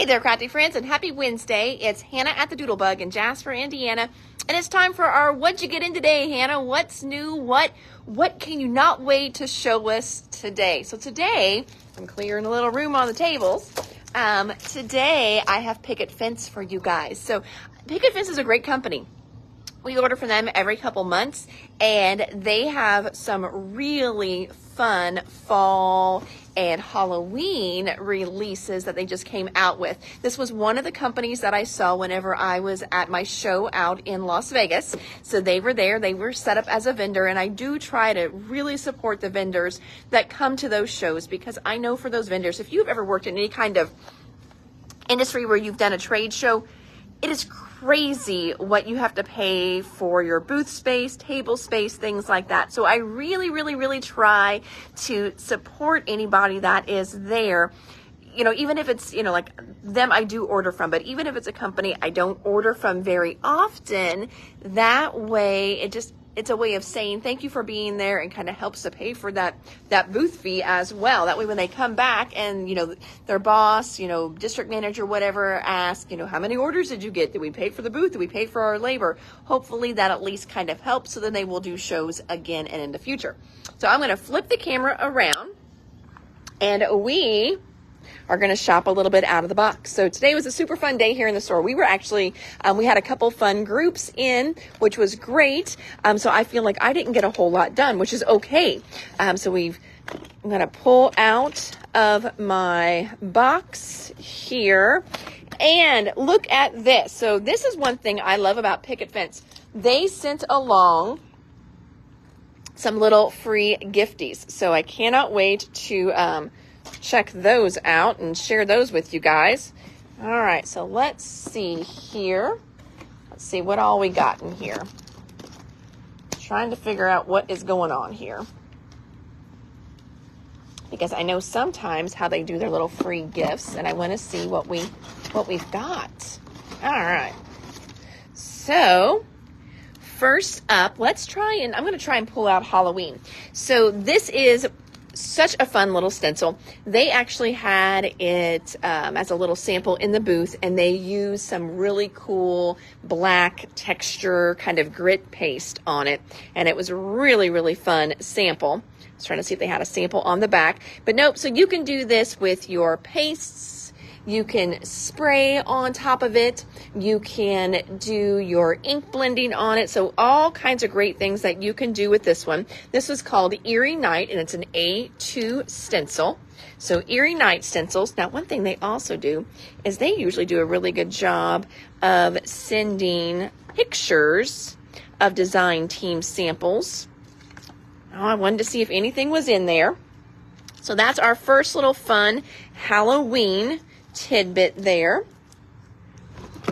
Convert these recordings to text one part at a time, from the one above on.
Hey there, crafty friends, and happy Wednesday. It's Hannah at the Doodlebug in Jasper, Indiana, and it's time for our What'd You Get In Today, Hannah? What's new? What can you not wait to show us today? So today, I'm clearing a little room on the tables. Today, I have Picket Fence for you guys. So Picket Fence is a great company. We order from them every couple months, and they have some really fun fall and Halloween releases that they just came out with. This was one of the companies that I saw whenever I was at my show out in Las Vegas. So they were there, they were set up as a vendor, and I do try to really support the vendors that come to those shows, because I know for those vendors, if you've ever worked in any kind of industry where you've done a trade show, it is crazy what you have to pay for your booth space, table space, things like that. So I really try to support anybody that is there. You know, even if it's, you know, like them I do order from, but even if it's a company I don't order from very often, that way it's a way of saying thank you for being there, and kind of helps to pay for that booth fee as well. That way when they come back and, you know, their boss, you know, district manager, whatever, ask, you know, how many orders did you get? Did we pay for the booth? Did we pay for our labor? Hopefully that at least kind of helps, so then they will do shows again and in the future. So I'm going to flip the camera around, and we are going to shop a little bit out of the box. So today was a super fun day here in the store. We were actually, we had a couple fun groups in, which was great. So I feel like I didn't get a whole lot done, which is okay. So I'm going to pull out of my box here and look at this. So this is one thing I love about Picket Fence. They sent along some little free gifties. So I cannot wait to, check those out and share those with you guys. All right, so let's see here. Let's see what all we got in here. Trying to figure out what is going on here, because I know sometimes how they do their little free gifts, and I want to see what we've got. All right. So first up, let's try and I'm going to try and pull out Halloween. So this is such a fun little stencil. They actually had it as a little sample in the booth, and they used some really cool black texture kind of grit paste on it, and it was a really fun sample. I was trying to see if they had a sample on the back, but nope. So you can do this with your pastes. You can spray on top of it. You can do your ink blending on it. So all kinds of great things that you can do with this one. This was called Eerie Night, and it's an A2 stencil. So Eerie Night stencils. Now, one thing they also do is they usually do a really good job of sending pictures of design team samples. Oh, I wanted to see if anything was in there. So that's our first little fun Halloween tidbit there.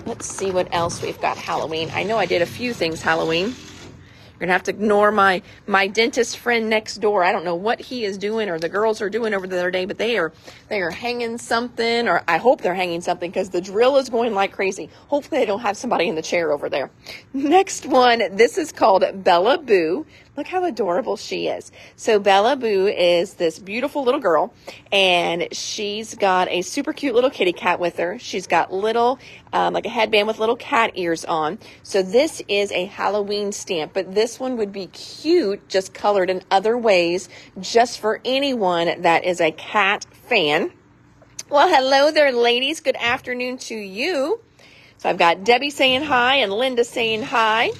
Let's see what else we've got Halloween. I know I did a few things Halloween. You're gonna have to ignore my dentist friend next door. I don't know what he is doing or the girls are doing over the other day, but they are hanging something, or I hope they're hanging something, because the drill is going like crazy. Hopefully they don't have somebody in the chair over there. Next one, this is called Bella Boo. Look how adorable she is. So Bella Boo is this beautiful little girl, and she's got a super cute little kitty cat with her. She's got little, like a headband with little cat ears on. So this is a Halloween stamp, but this one would be cute, just colored in other ways, just for anyone that is a cat fan. Well, hello there, ladies. Good afternoon to you. So I've got Debbie saying hi and Linda saying hi.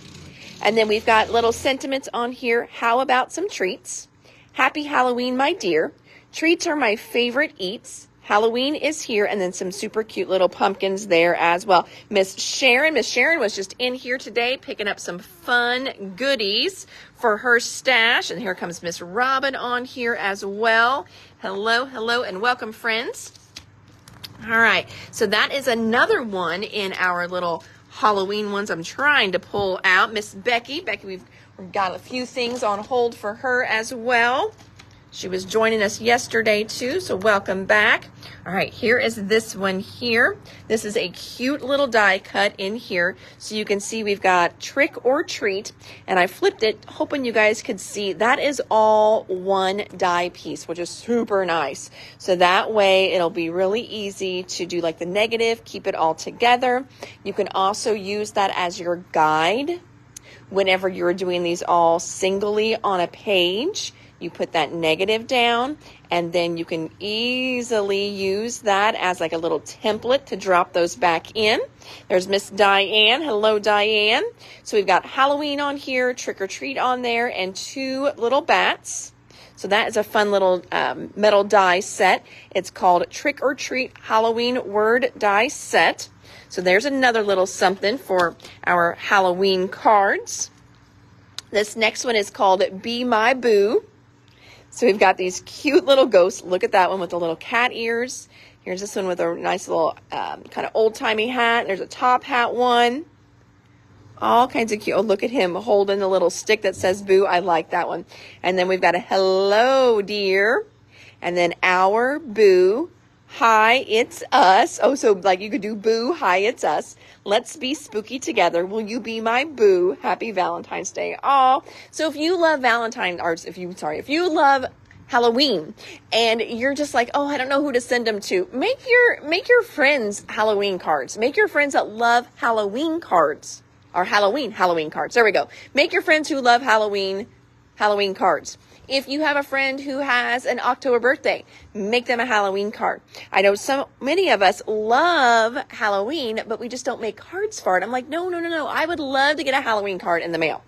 And then we've got little sentiments on here. How about some treats? Happy Halloween, my dear. Treats are my favorite eats. Halloween is here. And then some super cute little pumpkins there as well. Miss Sharon was just in here today picking up some fun goodies for her stash. And here comes Miss Robin on here as well. Hello, and welcome, friends. All right. So that is another one in our little Halloween ones I'm trying to pull out. Miss Becky, we've got a few things on hold for her as well. She was joining us yesterday too, so welcome back. All right, here is this one here. This is a cute little die cut in here. So you can see we've got Trick or Treat, and I flipped it, hoping you guys could see. That is all one die piece, which is super nice. So that way it'll be really easy to do like the negative, keep it all together. You can also use that as your guide whenever you're doing these all singly on a page. You put that negative down, and then you can easily use that as like a little template to drop those back in. There's Miss Diane. Hello, Diane. So we've got Halloween on here, Trick or Treat on there, and 2 little bats. So that is a fun little metal die set. It's called Trick or Treat Halloween Word Die Set. So there's another little something for our Halloween cards. This next one is called Be My Boo. So we've got these cute little ghosts. Look at that one with the little cat ears. Here's this one with a nice little kind of old-timey hat. There's a top hat one. All kinds of cute. Oh, look at him holding the little stick that says boo. I like that one. And then we've got a hello, dear. And then our boo. Hi, it's us. Oh, so like you could do boo, hi, it's us. Let's be spooky together. Will you be my boo? Happy Valentine's Day. Oh, so if you love if you love Halloween and you're just like, oh, I don't know who to send them to, make your friends Halloween cards. Make your friends that love Halloween cards, or Halloween cards. There we go. Make your friends who love Halloween cards. If you have a friend who has an October birthday, make them a Halloween card. I know many of us love Halloween, but we just don't make cards for it. I'm like, no. I would love to get a Halloween card in the mail.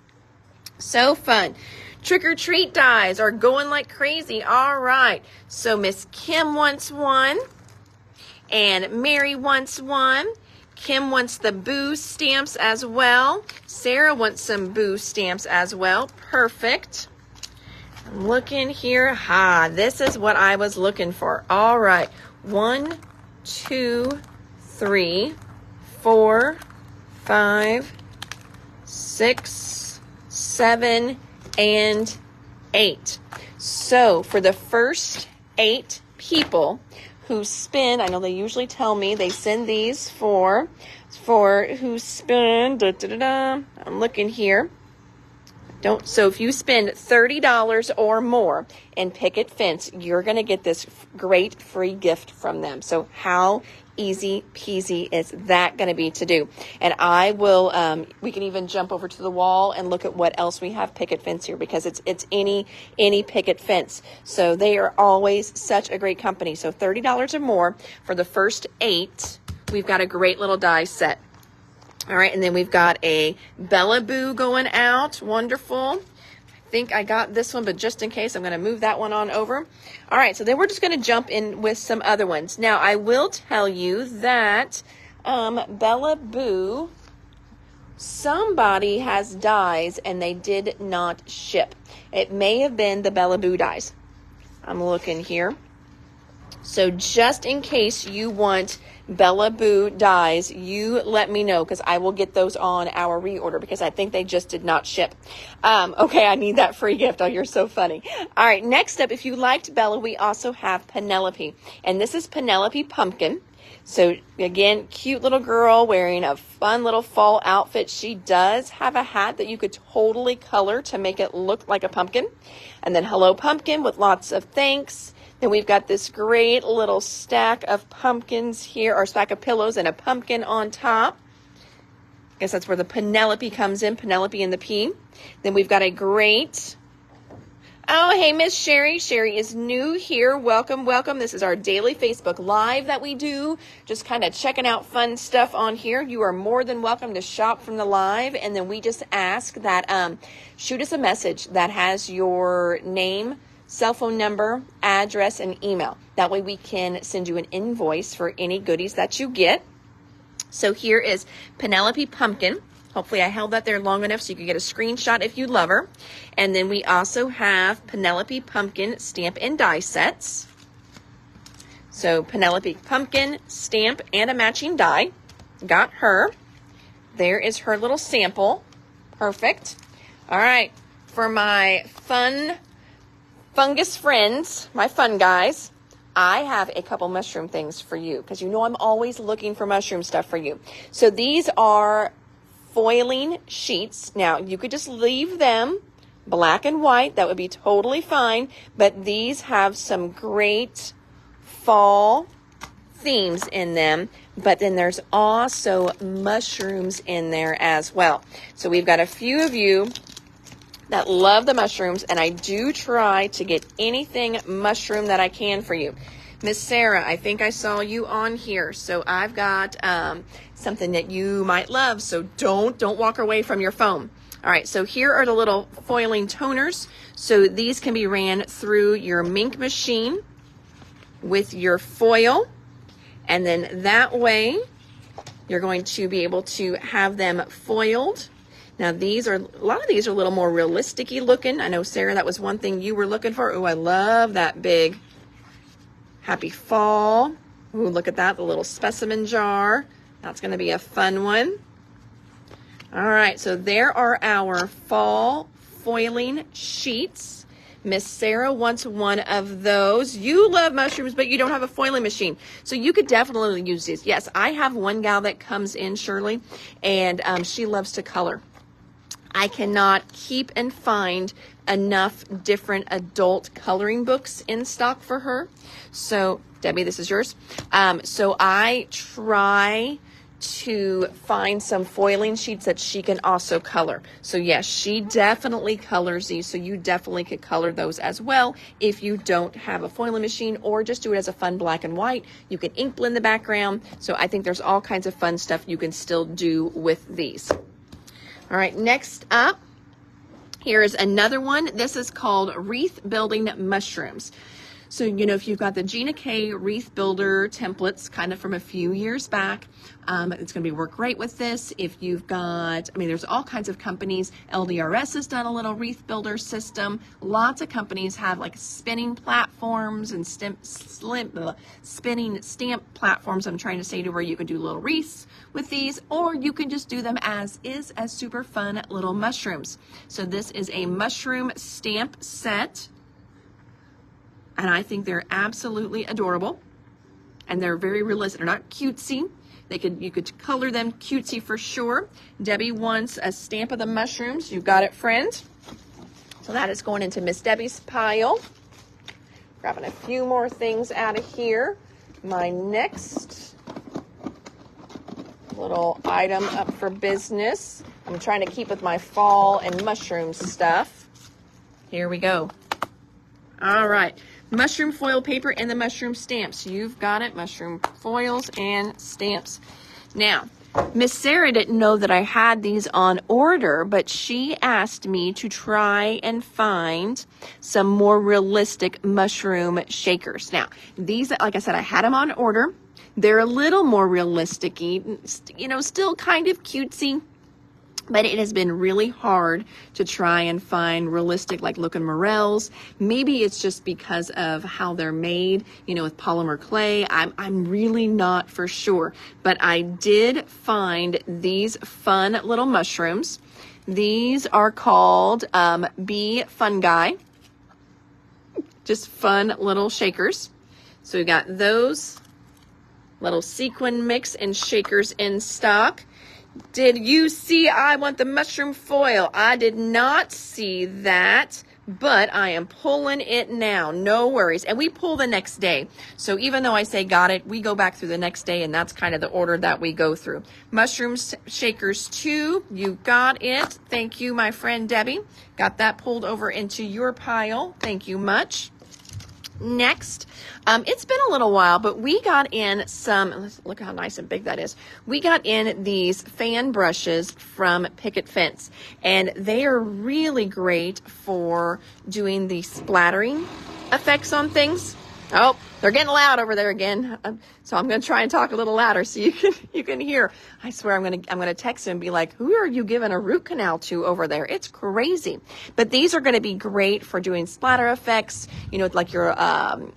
So fun. Trick or Treat dies are going like crazy. All right. So Miss Kim wants one, and Mary wants one. Kim wants the boo stamps as well. Sarah wants some boo stamps as well. Perfect. I'm looking here. This is what I was looking for. All right. 1, 2, 3, 4, 5, 6, 7, and 8. So for the first 8 people who spin, I know they usually tell me they send these for who spend, I'm looking here. So if you spend $30 or more in Picket Fence, you're going to get this great free gift from them. So how easy peasy is that going to be to do? And I will, we can even jump over to the wall and look at what else we have Picket Fence here, because it's any Picket Fence. So they are always such a great company. So $30 or more for the first 8, we've got a great little die set. All right, and then we've got a Bella Boo going out. Wonderful. I think I got this one, but just in case, I'm going to move that one on over. All right, so then we're just going to jump in with some other ones. Now, I will tell you that Bella Boo, somebody has dies and they did not ship. It may have been the Bella Boo dies. I'm looking here. So just in case you want Bella Boo dies, you let me know, because I will get those on our reorder, because I think they just did not ship. Okay, I need that free gift. Oh, you're so funny. All right, next up, if you liked Bella, we also have Penelope. And this is Penelope Pumpkin. So again, cute little girl wearing a fun little fall outfit. She does have a hat that you could totally color to make it look like a pumpkin. And then Hello Pumpkin with lots of thanks. Then we've got this great little stack of pumpkins here, or stack of pillows and a pumpkin on top. I guess that's where the Penelope comes in, Penelope and the P. Then we've got a great, oh, hey, Miss Sherry. Sherry is new here. Welcome, welcome. This is our daily Facebook Live that we do. Just kind of checking out fun stuff on here. You are more than welcome to shop from the live. And then we just ask that shoot us a message that has your name, cell phone number, address, and email. That way we can send you an invoice for any goodies that you get. So here is Penelope Pumpkin. Hopefully I held that there long enough so you can get a screenshot if you love her. And then we also have Penelope Pumpkin stamp and die sets. So Penelope Pumpkin stamp and a matching die. Got her. There is her little sample. Perfect. All right. For my fun fungus friends, my fun guys, I have a couple mushroom things for you because you know I'm always looking for mushroom stuff for you. So these are foiling sheets. Now, you could just leave them black and white. That would be totally fine. But these have some great fall themes in them. But then there's also mushrooms in there as well. So we've got a few of you that love the mushrooms, and I do try to get anything mushroom that I can for you. Miss Sarah, I think I saw you on here, so I've got something that you might love, so don't walk away from your phone. All right, so here are the little foiling toners. So these can be ran through your Mink machine with your foil, and then that way you're going to be able to have them foiled. Now a lot of these are a little more realistic-y looking. I know, Sarah, that was one thing you were looking for. Oh, I love that big Happy Fall. Ooh, look at that, the little specimen jar. That's gonna be a fun one. All right, so there are our fall foiling sheets. Miss Sarah wants one of those. You love mushrooms, but you don't have a foiling machine. So you could definitely use these. Yes, I have one gal that comes in, Shirley, and she loves to color. I cannot keep and find enough different adult coloring books in stock for her. So, Debbie, this is yours. So I try to find some foiling sheets that she can also color. So yes, she definitely colors these. So you definitely could color those as well if you don't have a foiling machine, or just do it as a fun black and white. You can ink blend the background. So I think there's all kinds of fun stuff you can still do with these. All right, next up, here's another one. This is called Wreath Building Mushrooms. So, you know, if you've got the Gina K Wreath Builder templates kind of from a few years back, it's going to work great with this. If you've got, I mean, there's all kinds of companies. LDRS has done a little wreath builder system. Lots of companies have like spinning platforms and spinning stamp platforms, I'm trying to say, to where you can do little wreaths with these, or you can just do them as is, as super fun little mushrooms. So this is a mushroom stamp set. And I think they're absolutely adorable, and they're very realistic. They're not cutesy. You could color them cutesy for sure. Debbie wants a stamp of the mushrooms. You got it, friend. So that is going into Miss Debbie's pile. Grabbing a few more things out of here. My next little item up for business. I'm trying to keep with my fall and mushroom stuff. Here we go. All right. Mushroom foil paper and the mushroom stamps. You've got it. Mushroom foils and stamps. Now, Miss Sarah didn't know that I had these on order, but she asked me to try and find some more realistic mushroom shakers. Now, these, like I said, I had them on order. They're a little more realistic-y, you know, still kind of cutesy. But it has been really hard to try and find realistic, like looking morels. Maybe it's just because of how they're made, you know, with polymer clay. I'm really not for sure. But I did find these fun little mushrooms. These are called bee fungi. Just fun little shakers. So we got those little sequin mix and shakers in stock. Did you see I want the mushroom foil? I did not see that, but I am pulling it now. No worries. And we pull the next day. So even though I say got it, we go back through the next day, and that's kind of the order that we go through. Mushroom shakers 2, you got it. Thank you, my friend Debbie. Got that pulled over into your pile. Thank you much. Next, it's been a little while, but we got in some, look how nice and big that is. We got in these fan brushes from Picket Fence, and they are really great for doing the splattering effects on things. Oh, They're getting loud over there again. So I'm going to try and talk a little louder so you can hear. I swear I'm going to text him and be like, who are you giving a root canal to over there? It's crazy. But these are going to be great for doing splatter effects. You know, like your,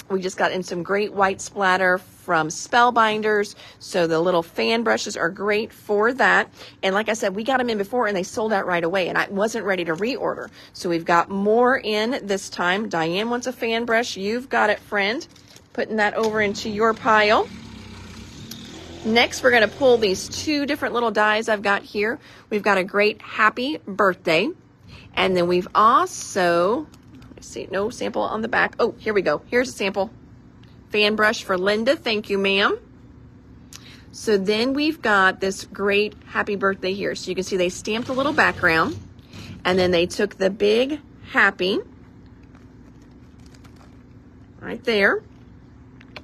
we just got in some great white splatter from Spellbinders. So the little fan brushes are great for that. And like I said, we got them in before and they sold out right away and I wasn't ready to reorder. So we've got more in this time. Diane wants a fan brush. You've got it, friend. Putting that over into your pile. Next, we're going to pull these two different little dies I've got here. We've got a great happy birthday. And then we've also, let's see, no sample on the back. Oh, here we go. Here's a sample. Fan brush for Linda. Thank you, ma'am. So then we've got this great happy birthday here. So you can see they stamped a little background. And then they took the big happy right there.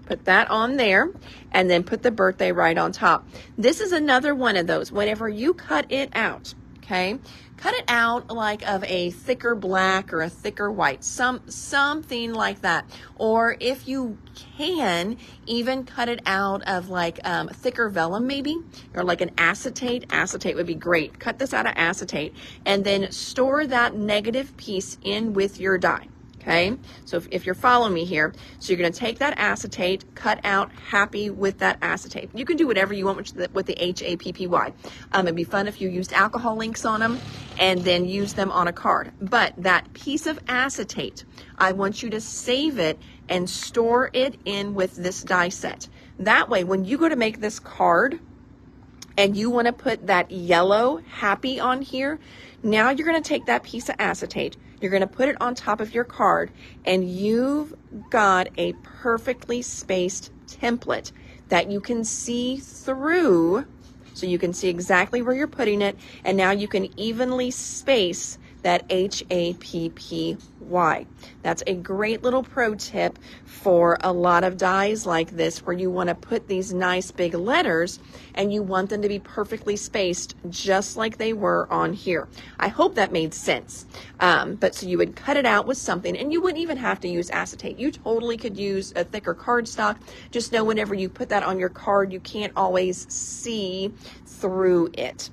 Put that on there and then put the birthday right on top. This is another one of those. Whenever you cut it out, okay, cut it out like of a thicker black or a thicker white, something like that. Or if you can, even cut it out of like thicker vellum maybe, or like an acetate. Acetate would be great. Cut this out of acetate and then store that negative piece in with your die. Okay, so if you're following me here, so you're going to take that acetate, cut out happy with that acetate. You can do whatever you want with the HAPPY. It'd be fun if you used alcohol inks on them and then use them on a card. But that piece of acetate, I want you to save it and store it in with this die set. That way, when you go to make this card and you want to put that yellow happy on here, now you're going to take that piece of acetate, you're going to put it on top of your card, and you've got a perfectly spaced template that you can see through, so you can see exactly where you're putting it, and now you can evenly space that HAPPY. That's a great little pro tip for a lot of dies like this where you want to put these nice big letters and you want them to be perfectly spaced just like they were on here. I hope that made sense. But so you would cut it out with something, and you wouldn't even have to use acetate. You totally could use a thicker cardstock. Just know whenever you put that on your card, you can't always see through it.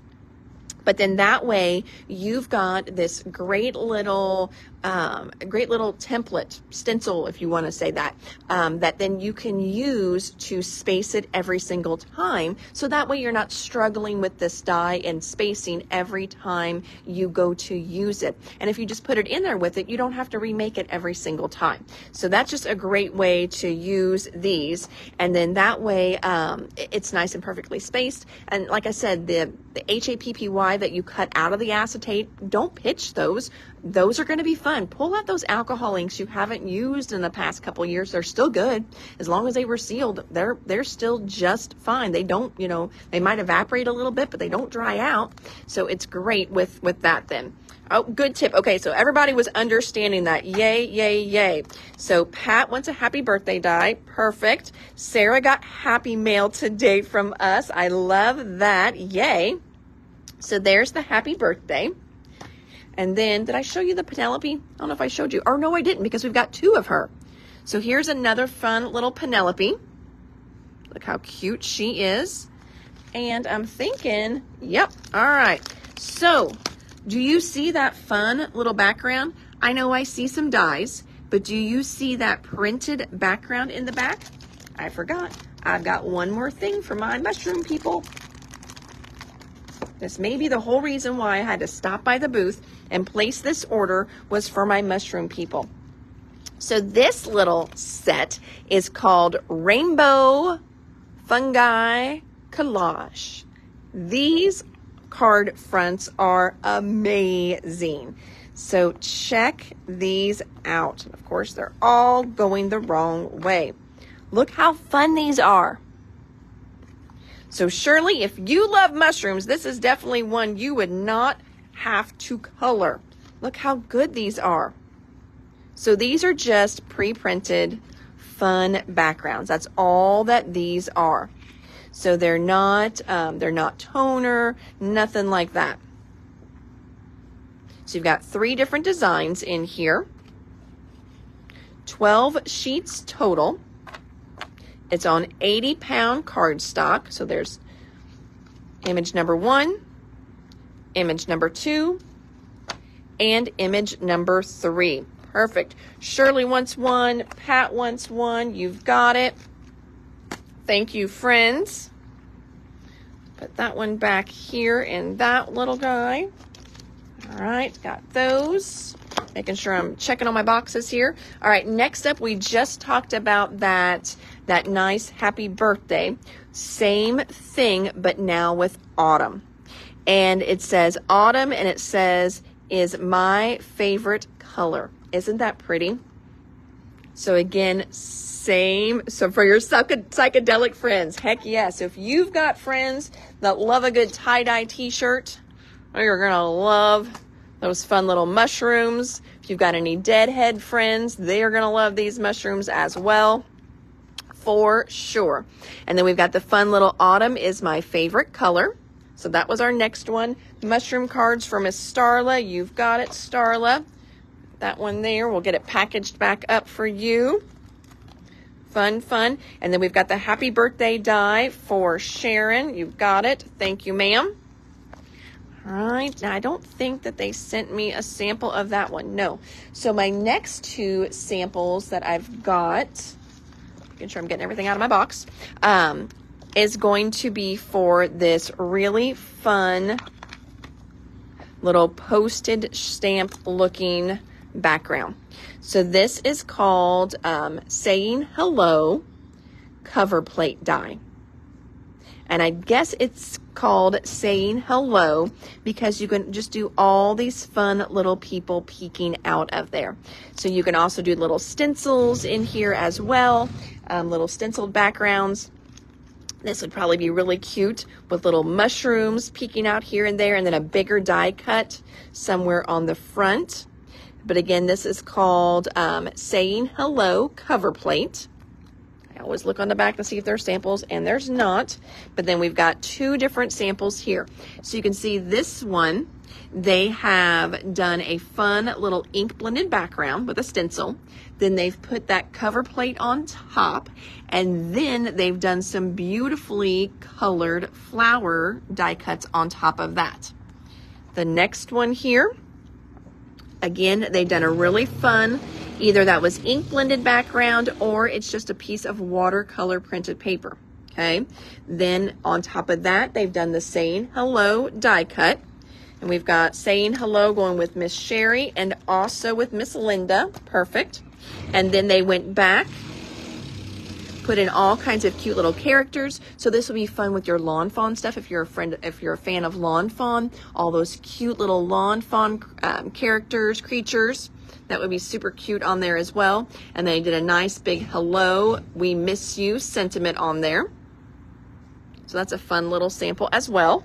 But then that way you've got this great little template, stencil, if you want to say that, that then you can use to space it every single time. So that way you're not struggling with this die and spacing every time you go to use it. And if you just put it in there with it, you don't have to remake it every single time. So that's just a great way to use these. And then that way it's nice and perfectly spaced. And like I said, the HAPPY that you cut out of the acetate, don't pitch those. Those are going to be fun. Pull out those alcohol inks you haven't used in the past couple years. They're still good. As long as they were sealed, they're still just fine. They don't, you know, they might evaporate a little bit, but they don't dry out. So it's great with that then. Oh, good tip. Okay, so everybody was understanding that. Yay, yay, yay. So Pat wants a happy birthday die. Perfect. Sarah got happy mail today from us. I love that. Yay. So there's the happy birthday. And then, did I show you the Penelope? I don't know if I showed you. Or no, I didn't, because we've got two of her. So here's another fun little Penelope. Look how cute she is. And I'm thinking, yep, all right. So, do you see that fun little background? I know I see some dies, but do you see that printed background in the back? I forgot. I've got one more thing for my mushroom people. This may be the whole reason why I had to stop by the booth and place this order, was for my mushroom people. So this little set is called Rainbow Fungi Collage. These card fronts are amazing. So check these out. Of course, they're all going the wrong way. Look how fun these are. So Shirley, if you love mushrooms, this is definitely one you would not have to color. Look how good these are. So these are just pre-printed fun backgrounds. That's all that these are. So they're not toner, nothing like that. So you've got 3 different designs in here. 12 sheets total. It's on 80-pound cardstock. So there's image number 1, image number 2, and image number 3. Perfect. Shirley wants one. Pat wants one. You've got it. Thank you, friends. Put that one back here in that little guy. All right, got those. Making sure I'm checking all my boxes here. All right, next up, we just talked about that nice happy birthday. Same thing, but now with autumn. And it says autumn, and it says is my favorite color. Isn't that pretty? So again, same. So for your psychedelic friends, heck yes. So if you've got friends that love a good tie-dye t-shirt, you're going to love those fun little mushrooms. If you've got any deadhead friends, they are going to love these mushrooms as well, for sure. And then we've got the fun little autumn is my favorite color. So that was our next one. Mushroom cards for Miss Starla. You've got it, Starla. That one there. We'll get it packaged back up for you. Fun, fun. And then we've got the happy birthday die for Sharon. You've got it. Thank you, ma'am. All right. Now, I don't think that they sent me a sample of that one. No. So my next two samples that I've got, making sure I'm getting everything out of my box, is going to be for this really fun little postage stamp looking background. So this is called Saying Hello cover plate die. And I guess it's called Saying Hello because you can just do all these fun little people peeking out of there. So you can also do little stencils in here as well, little stenciled backgrounds. This would probably be really cute with little mushrooms peeking out here and there, and then a bigger die cut somewhere on the front. But again, this is called Saying Hello cover plate. I always look on the back to see if there's samples, and there's not. But then we've got two different samples here. So you can see this one, they have done a fun little ink blended background with a stencil. Then they've put that cover plate on top, and then they've done some beautifully colored flower die cuts on top of that. The next one here, again, they've done a really fun, either that was ink blended background or it's just a piece of watercolor printed paper, okay? Then on top of that, they've done the Saying Hello die cut. And we've got Saying Hello going with Miss Sherry and also with Miss Linda. Perfect. And then they went back, put in all kinds of cute little characters. So this will be fun with your lawn fawn stuff. If you're a fan of lawn fawn, all those cute little lawn fawn characters, creatures, that would be super cute on there as well. And they did a nice big hello, we miss you sentiment on there. So that's a fun little sample as well.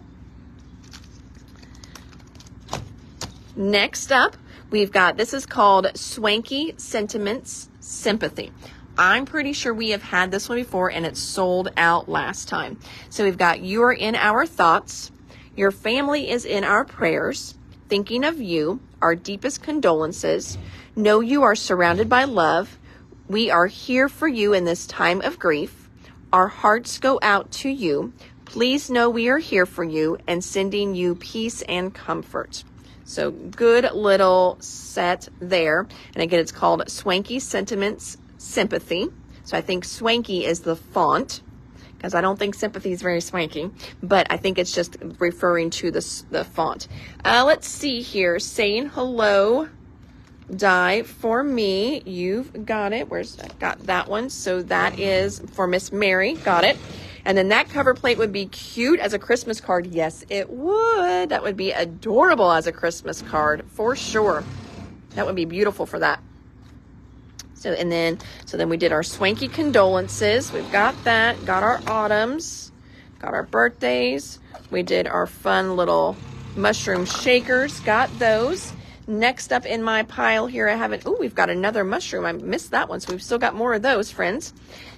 Next up, we've got, this is called Swanky Sentiments Sympathy. I'm pretty sure we have had this one before and it sold out last time. So we've got, you are in our thoughts, your family is in our prayers, thinking of you, our deepest condolences, know you are surrounded by love, we are here for you in this time of grief, our hearts go out to you, please know we are here for you and sending you peace and comfort. So good little set there. And again, it's called Swanky Sentiments Sympathy. So I think swanky is the font because I don't think sympathy is very swanky, but I think it's just referring to the font. Let's see here. Saying Hello die for me. You've got it. Got that one. So that is for Miss Mary. Got it. And then that cover plate would be cute as a Christmas card. Yes, it would. That would be adorable as a Christmas card for sure. That would be beautiful for that. So then we did our swanky condolences. We've got that. Got our autumns. Got our birthdays. We did our fun little mushroom shakers. Got those. Next up in my pile here, we've got another mushroom. I missed that one, so we've still got more of those, friends.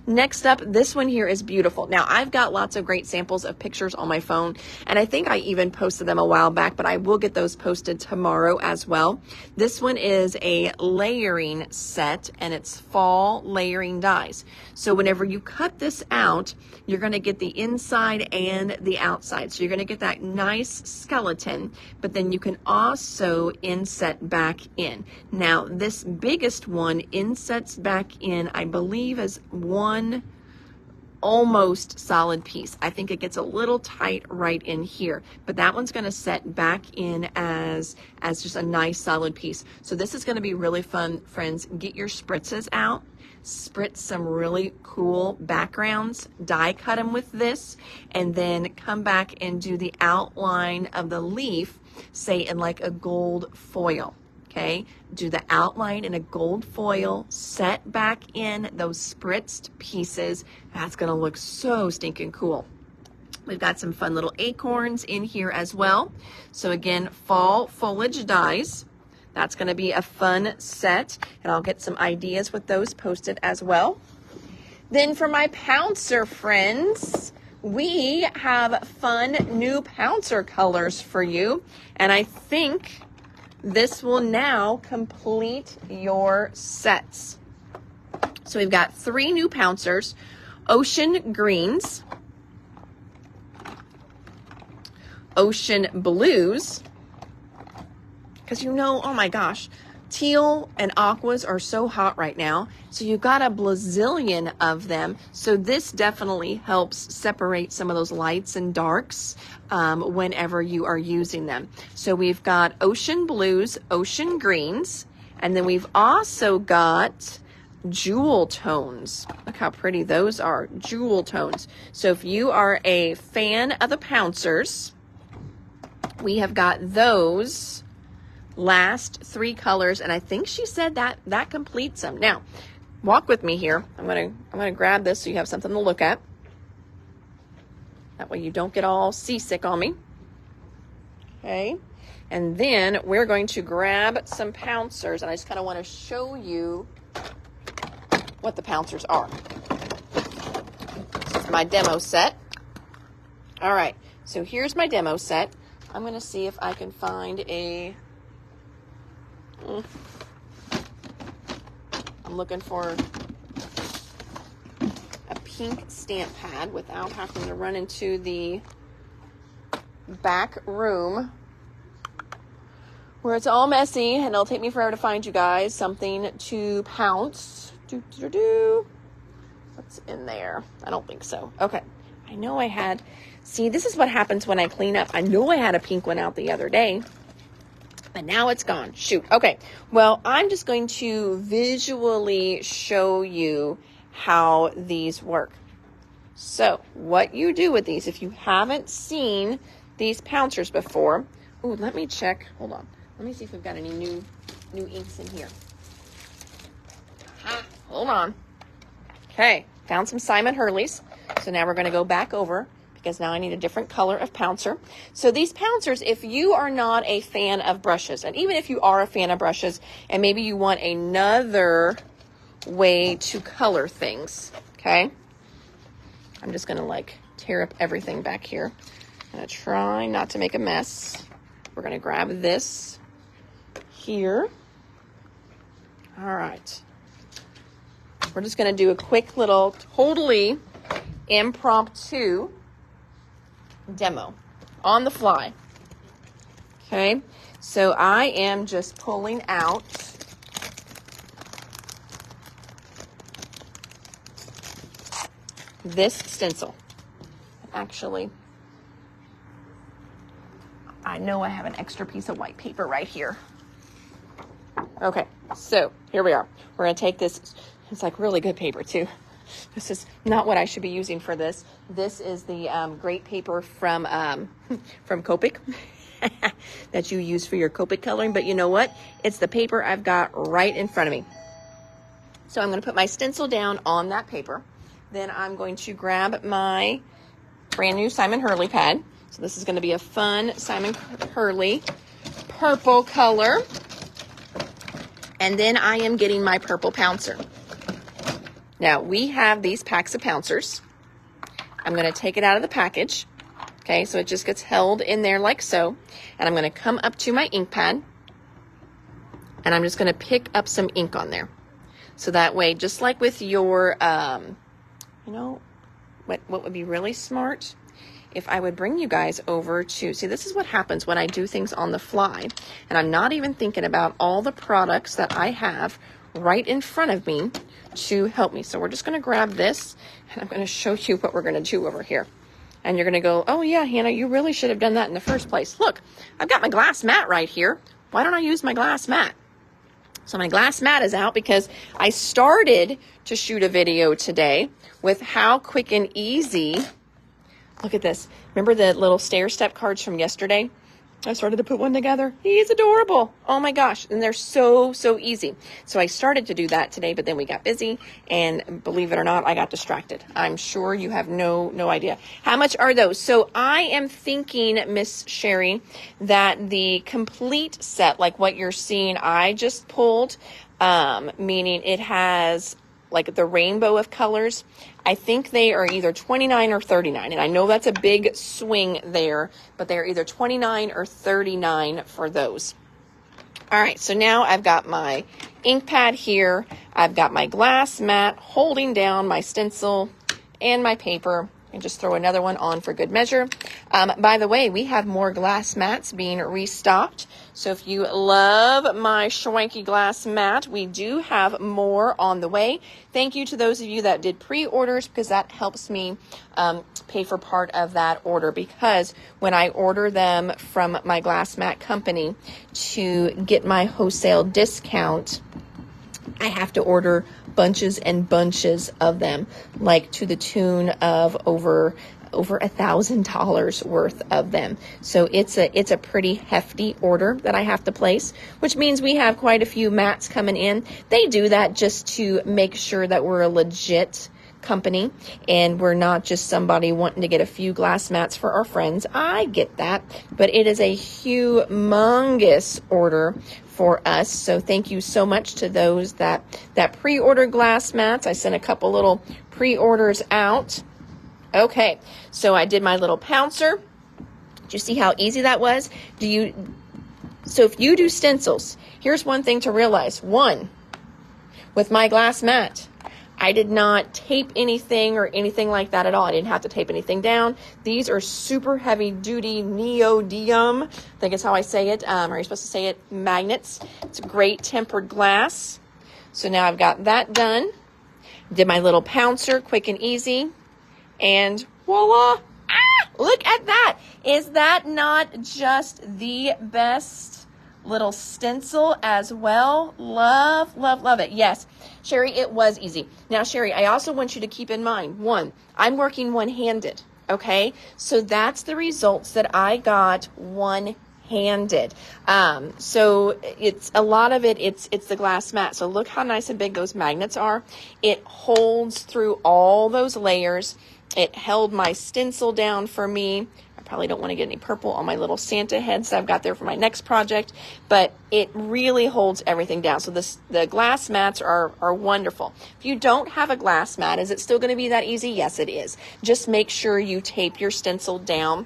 Next up, this one here is beautiful. Now, I've got lots of great samples of pictures on my phone, and I think I even posted them a while back, but I will get those posted tomorrow as well. This one is a layering set, and it's fall layering dies. So whenever you cut this out, you're going to get the inside and the outside. So you're going to get that nice skeleton, but then you can also inset back in. Now, this biggest one insets back in, I believe, as one almost solid piece. I think it gets a little tight right in here, but that one's going to set back in as just a nice solid piece. So this is going to be really fun, friends. Get your spritzes out. Spritz some really cool backgrounds, die cut them with this, and then come back and do the outline of the leaf, say in like a gold foil. Okay, do the outline in a gold foil, set back in those spritzed pieces. That's gonna look so stinking cool. We've got some fun little acorns in here as well. So again, fall foliage dies. That's gonna be a fun set, and I'll get some ideas with those posted as well. Then for my pouncer friends, we have fun new pouncer colors for you, and I think this will now complete your sets. So we've got 3 new pouncers: ocean greens, ocean blues, because oh my gosh, teal and aquas are so hot right now. So you've got a blazillion of them. So this definitely helps separate some of those lights and darks whenever you are using them. So we've got ocean blues, ocean greens, and then we've also got jewel tones. Look how pretty those are, jewel tones. So if you are a fan of the pouncers, we have got those last 3 colors, and I think she said that completes them. Now, walk with me here. I'm gonna grab this so you have something to look at. That way you don't get all seasick on me. Okay, and then we're going to grab some pouncers, and I just kind of want to show you what the pouncers are. This is my demo set. All right, so here's my demo set. I'm going to see if I can find I'm looking for a pink stamp pad without having to run into the back room where it's all messy, and it'll take me forever to find you guys something to pounce. What's in there? I don't think so. Okay. I know I had, see, this is what happens when I clean up. I know I had a pink one out the other day, but now it's gone. Shoot. Okay. Well, I'm just going to visually show you how these work. So what you do with these, if you haven't seen these pouncers before, ooh, let me check. Hold on. Let me see if we've got any new inks in here. Hold on. Okay. Found some Simon Hurley's. So now we're going to go back over, because now I need a different color of pouncer. So these pouncers, if you are not a fan of brushes, and even if you are a fan of brushes, and maybe you want another way to color things, okay? I'm just going to like tear up everything back here. I'm going to try not to make a mess. We're going to grab this here. All right. We're just going to do a quick little, totally impromptu demo on the fly. Okay, so I am just pulling out this stencil. Actually, I know I have an extra piece of white paper right here. Okay, so here we are. We're going to take this. It's like really good paper too. This is not what I should be using for this. This is the great paper from Copic that you use for your Copic coloring. But you know what? It's the paper I've got right in front of me. So I'm going to put my stencil down on that paper. Then I'm going to grab my brand new Simon Hurley pad. So this is going to be a fun Simon Hurley purple color. And then I am getting my purple pouncer. Now, we have these packs of pouncers. I'm going to take it out of the package. Okay, so it just gets held in there like so. And I'm going to come up to my ink pad. And I'm just going to pick up some ink on there. So that way, just like with your, you know, what would be really smart? If I would bring you guys over to, see, this is what happens when I do things on the fly. And I'm not even thinking about all the products that I have right in front of me to help me. So we're just going to grab this, and I'm going to show you what we're going to do over here. And you're going to go, oh yeah, Hannah, you really should have done that in the first place. Look, I've got my glass mat right here. Why don't I use my glass mat? So my glass mat is out because I started to shoot a video today with how quick and easy. Look at this. Remember the little stair step cards from yesterday? I started to put one together. He's adorable. Oh my gosh. And they're so easy. So I started to do that today, but then we got busy, and believe it or not, I got distracted. I'm sure you have no idea. How much are those? So I am thinking, Miss Sherry, that the complete set, like what you're seeing, I just pulled, meaning it has like the rainbow of colors. I think they are either 29 or 39. And I know that's a big swing there, but they're either 29 or 39 for those. All right, so now I've got my ink pad here. I've got my glass mat holding down my stencil and my paper. And just throw another one on for good measure. By the way, we have more glass mats being restocked. So if you love my Schwanky glass mat, we do have more on the way. Thank you to those of you that did pre-orders, because that helps me pay for part of that order. Because when I order them from my glass mat company to get my wholesale discount, I have to order bunches and bunches of them, like to the tune of over $1,000 worth of them. So it's a pretty hefty order that I have to place, which means we have quite a few mats coming in. They do that just to make sure that we're a legit company and we're not just somebody wanting to get a few glass mats for our friends. I get that, but it is a humongous order for us. So thank you so much to those that pre-order glass mats. I sent a couple little pre-orders out. Okay, so I did my little pouncer. Did you see how easy that was? So if you do stencils, here's one thing to realize. One, with my glass mat, I did not tape anything or anything like that at all. I didn't have to tape anything down. These are super heavy duty neodymium, I think it's how I say it. Are you supposed to say it? Magnets. It's great tempered glass. So now I've got that done. Did my little pouncer, quick and easy. And voila! Ah, look at that. Is that not just the best little stencil as well? Love it. Yes, Sherry, it was easy. Now, Sherry, I also want you to keep in mind, one, I'm working one-handed, okay? So that's the results that I got one-handed. So it's a lot of it, it's the glass mat. So look how nice and big those magnets are. It holds through all those layers. It held my stencil down for me. I probably don't want to get any purple on my little Santa heads that I've got there for my next project, but it really holds everything down. So the glass mats are wonderful. If you don't have a glass mat, is it still going to be that easy? Yes, it is. Just make sure you tape your stencil down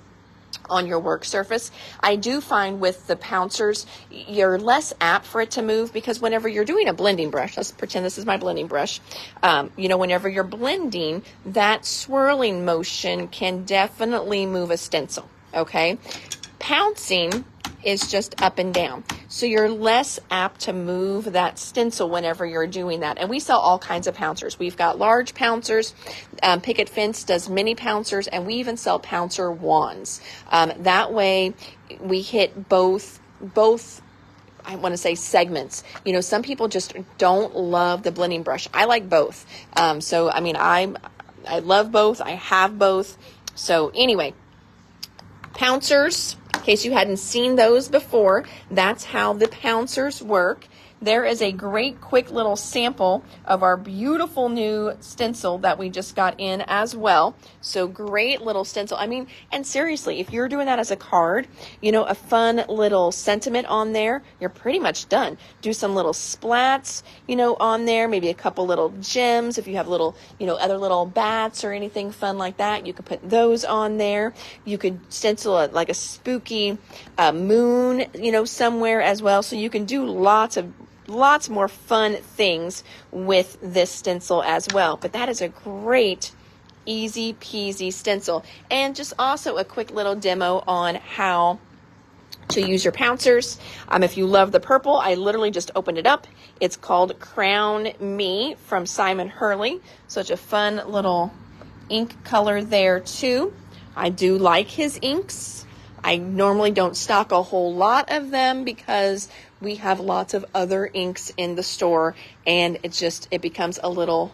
on your work surface. I do find with the pouncers, you're less apt for it to move, because whenever you're doing a blending brush, let's pretend this is my blending brush, whenever you're blending, that swirling motion can definitely move a stencil, okay? Pouncing is just up and down. So you're less apt to move that stencil whenever you're doing that. And we sell all kinds of pouncers. We've got large pouncers. Picket Fence does mini pouncers, and we even sell pouncer wands. That way we hit both I want to say segments. Some people just don't love the blending brush. I like both. I love both. I have both. So anyway, pouncers, in case you hadn't seen those before, that's how the pouncers work. there is a great quick little sample of our beautiful new stencil that we just got in as well. So great little stencil. I mean, and seriously, if you're doing that as a card, you know, a fun little sentiment on there, you're pretty much done. Do some little splats, you know, on there, maybe a couple little gems. If you have little, you know, other little bats or anything fun like that, you could put those on there. You could stencil like a spooky moon, you know, somewhere as well. So you can do lots more fun things with this stencil as well. But that is a great, easy peasy stencil. And just also a quick little demo on how to use your pouncers. If you love the purple, I literally just opened it up. It's called Crown Me from Simon Hurley. Such a fun little ink color there too. I do like his inks. I normally don't stock a whole lot of them because we have lots of other inks in the store, and it becomes a little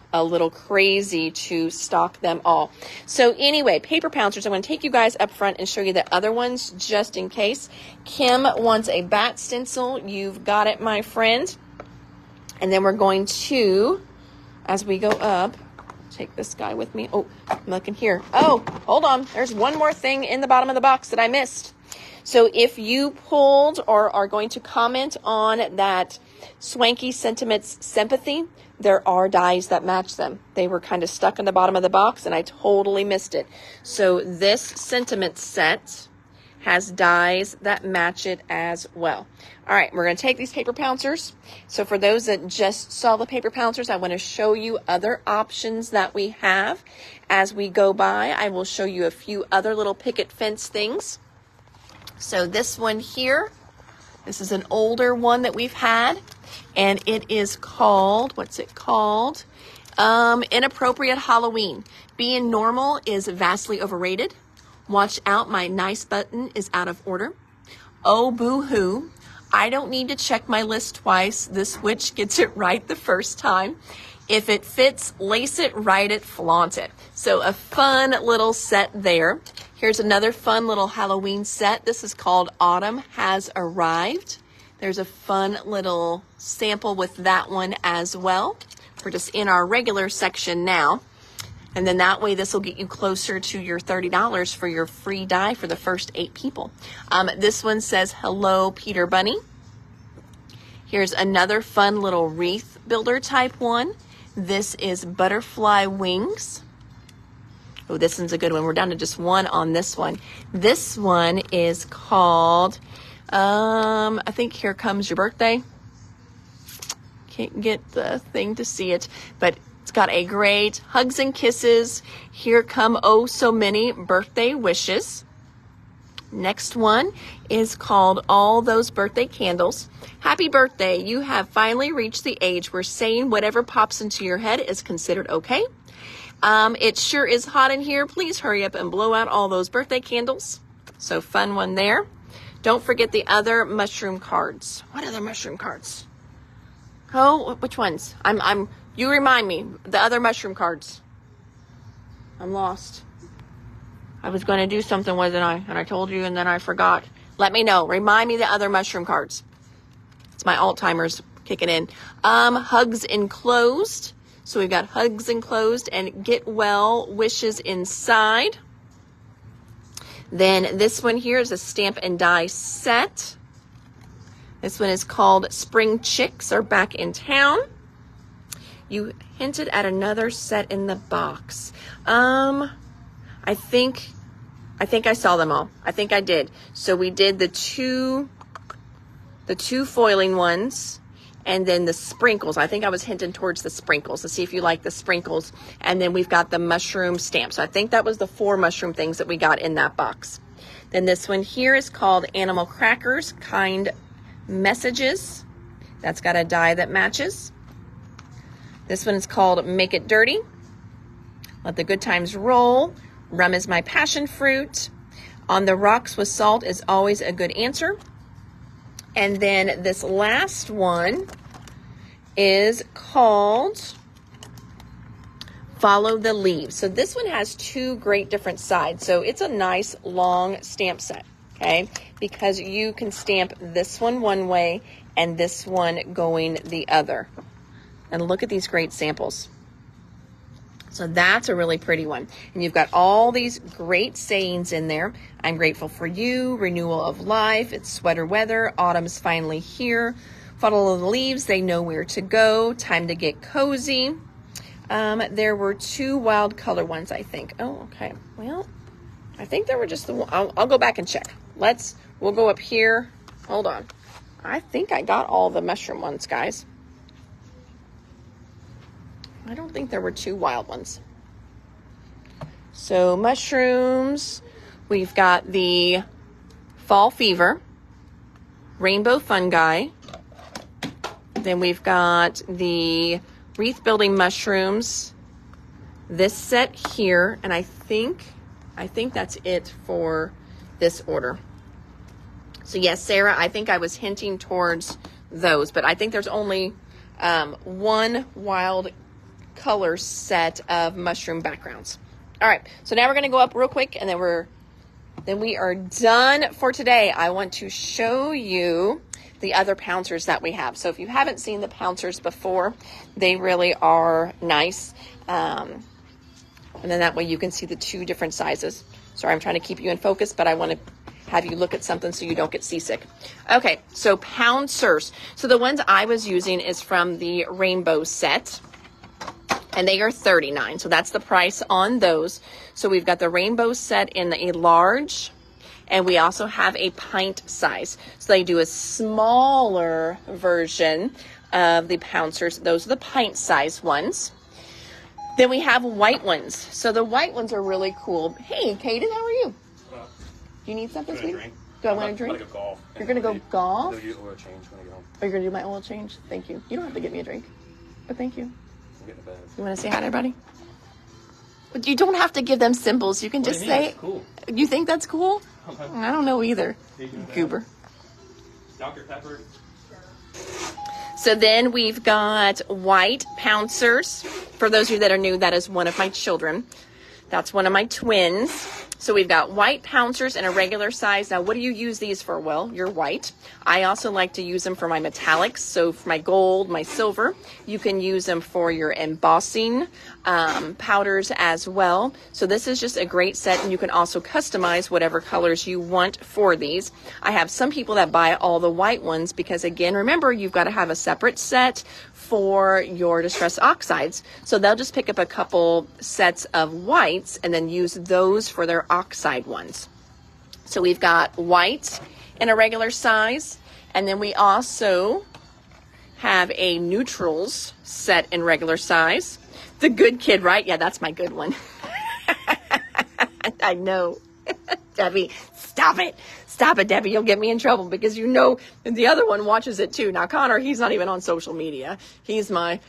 crazy to stock them all. So anyway, paper pouncers, I'm going to take you guys up front and show you the other ones just in case. Kim wants a bat stencil. You've got it, my friend. And then we're going to, as we go up, take this guy with me. Oh, I'm looking here. Oh, hold on. There's one more thing in the bottom of the box that I missed. So if you pulled or are going to comment on that Swanky Sentiments Sympathy, there are dies that match them. They were kind of stuck in the bottom of the box and I totally missed it. So this sentiment set has dies that match it as well. All right, we're going to take these paper pouncers. So for those that just saw the paper pouncers, I want to show you other options that we have. As we go by, I will show you a few other little picket fence things. So this one here, this is an older one that we've had, and it is called, what's it called? Inappropriate Halloween. Being normal is vastly overrated. Watch out, my nice button is out of order. Oh, boo-hoo. I don't need to check my list twice. This witch gets it right the first time. If it fits, lace it, write it, flaunt it. So a fun little set there. Here's another fun little Halloween set. This is called Autumn Has Arrived. There's a fun little sample with that one as well. We're just in our regular section now. And then that way this will get you closer to your $30 for your free die for the first 8 people. This one says, Hello, Peter Bunny. Here's another fun little wreath builder type one. This is Butterfly Wings. Oh, this one's a good one. We're down to just one on this one. This one is called, I think Here Comes Your Birthday. Can't get the thing to see it, but it's got a great hugs and kisses. Here come oh so many birthday wishes. Next one is called All Those Birthday Candles. Happy birthday. You have finally reached the age where saying whatever pops into your head is considered okay. It sure is hot in here. Please hurry up and blow out all those birthday candles. So fun one there. Don't forget the other mushroom cards. What other mushroom cards? Oh, which ones? You remind me. The other mushroom cards. I'm lost. I was going to do something, wasn't I? And I told you and then I forgot. Let me know. Remind me the other mushroom cards. It's my Alzheimer's kicking in. Hugs enclosed. So we've got hugs enclosed and get well wishes inside. Then this one here is a stamp and die set. This one is called Spring Chicks Are Back in Town. You hinted at another set in the box. I think I saw them all. I think I did. So we did the two foiling ones. And then the sprinkles. I think I was hinting towards the sprinkles to see if you like the sprinkles. And then we've got the mushroom stamp. So I think that was the 4 mushroom things that we got in that box. Then this one here is called Animal Crackers Kind Messages. That's got a die that matches. This one is called Make It Dirty. Let the Good Times Roll. Rum is my passion fruit. On the Rocks with Salt is always a good answer. And then this last one is called Follow the Leaves. So this one has 2 great different sides. So it's a nice long stamp set, okay? Because you can stamp this one way and this one going the other. And look at these great samples. So that's a really pretty one. And you've got all these great sayings in there. I'm grateful for you, renewal of life, it's sweater weather, autumn's finally here, follow the leaves, they know where to go, time to get cozy. There were 2 wild color ones, I think. Oh, okay. Well, I think there were just the one. I'll go back and check. We'll go up here. Hold on. I think I got all the mushroom ones, guys. I don't think there were 2 wild ones. So mushrooms, we've got the fall fever, rainbow fungi. Then we've got the wreath building mushrooms, this set here, and I think that's it for this order. So yes, Sarah, I think I was hinting towards those, but I think there's only 1 wild color set of mushroom backgrounds. All right, so now we're going to go up real quick, and then we are done for today. I want to show you the other pouncers that we have. So if you haven't seen the pouncers before, they really are nice. And then that way you can see the 2 different sizes. Sorry, I'm trying to keep you in focus, but I want to have you look at something so you don't get seasick. Okay, so pouncers. So the ones I was using is from the rainbow set, and they are $39. So that's the price on those. So we've got the rainbow set in a large, and we also have a pint size. So they do a smaller version of the pouncers. Those are the pint size ones. Then we have white ones. So the white ones are really cool. Hey, Kaden, how are you? Do you need something, sweetie? Do I want to drink? I'm going to go golf. You're going to go golf? Go get oil change when I get home. Are you going to do my oil change? Thank you. You don't have to get me a drink, but thank you. I'm getting a bed. You want to say hi to everybody? But you don't have to give them symbols. You can just say. That's cool. You think that's cool? I don't know either. Goober. Dr. Pepper. So then we've got white pouncers. For those of you that are new, that is one of my children. That's one of my twins. So we've got white pouncers in a regular size. Now, what do you use these for? Well, you're white. I also like to use them for my metallics. So for my gold, my silver, you can use them for your embossing powders as well. So this is just a great set, and you can also customize whatever colors you want for these. I have some people that buy all the white ones because, again, remember, you've got to have a separate set for your distress oxides. So they'll just pick up a couple sets of whites and then use those for their oxide ones. So we've got white in a regular size, and then we also have a neutrals set in regular size. The good kid, right? Yeah, that's my good one. I know. Debbie, stop it. Stop it, Debbie. You'll get me in trouble because you know the other one watches it too. Now, Connor, he's not even on social media. He's my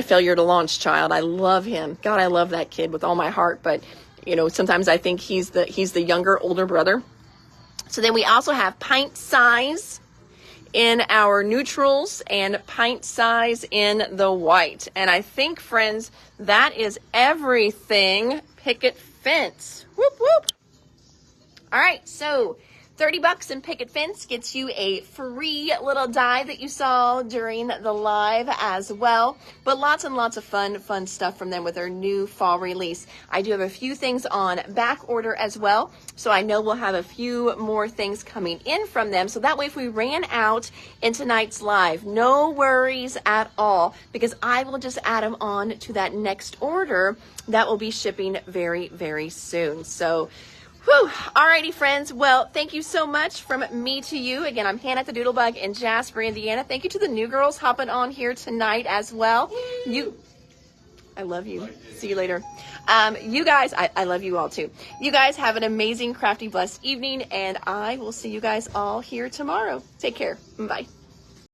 failure to launch child. I love him. God, I love that kid with all my heart. But, you know, sometimes I think he's the younger, older brother. So then we also have pint size in our neutrals and pint size in the white. And I think, friends, that is everything Picket Fence. Whoop, whoop. All right, so $30 in Picket Fence gets you a free little die that you saw during the live as well. But lots and lots of fun stuff from them with their new fall release. I do have a few things on back order as well. So I know we'll have a few more things coming in from them. So that way, if we ran out in tonight's live, no worries at all, because I will just add them on to that next order that will be shipping very, very soon. So whew. Alrighty, friends. Well, thank you so much from me to you. Again, I'm Hannah the Doodlebug in Jasper, Indiana. Thank you to the new girls hopping on here tonight as well. I love you. See you later. You guys, I love you all too. You guys have an amazing, crafty, blessed evening, and I will see you guys all here tomorrow. Take care. Bye.